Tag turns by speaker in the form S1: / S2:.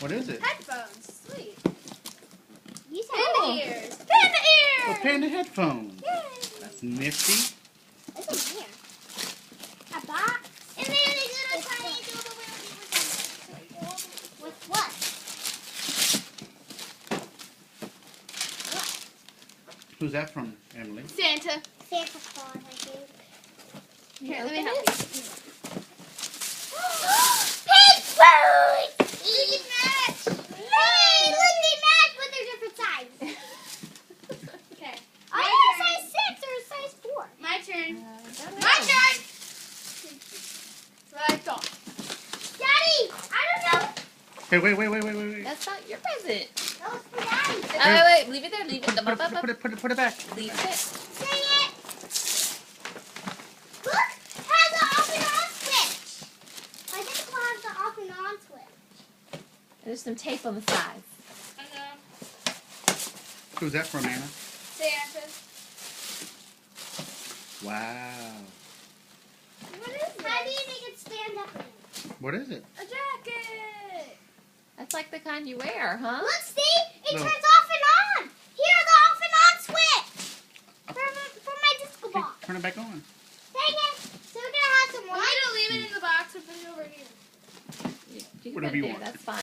S1: What is it?
S2: Headphones. Sweet.
S3: These
S2: Panda ears. Panda ears!
S1: Oh, Panda headphones.
S2: Yay.
S1: That's nifty.
S3: What's in here? A box?
S2: And then they little tiny doodle
S3: With what?
S1: Who's that from, Emily?
S2: Santa.
S3: Santa Claus, I think.
S2: Here, let me help you.
S3: Pig food!
S2: Look at match.
S3: Hey, look, they match, but they're different sizes.
S2: Okay.
S3: Are you a size 6 or a size 4?
S2: My turn.
S3: My
S2: My turn. What I thought.
S3: Daddy, I don't know.
S1: Hey, wait.
S4: That's not your present.
S3: That was for Daddy.
S4: Oh, wait, leave it there. Leave it.
S1: Put it back.
S4: Leave it.
S3: Say it. Look, it has an off and on switch. I think it has the off and on switch.
S4: There's some tape on the sides.
S2: I know.
S1: Who's that from, Anna?
S2: Santa.
S1: Wow.
S2: What is
S3: How do
S2: this?
S3: you make it stand up again?
S1: What is it?
S2: A jacket.
S4: That's like the kind you wear, huh?
S3: Look, see? It
S1: No.
S3: turns off and on. Here, the off and on switch. For my disco
S1: Hey,
S3: ball.
S1: turn it back on.
S3: Dang it. So we're going to have some
S2: Want me to leave it in the box or put it over here?
S4: You can
S1: Whatever
S4: put it
S1: you
S4: there.
S1: want.
S4: That's fine.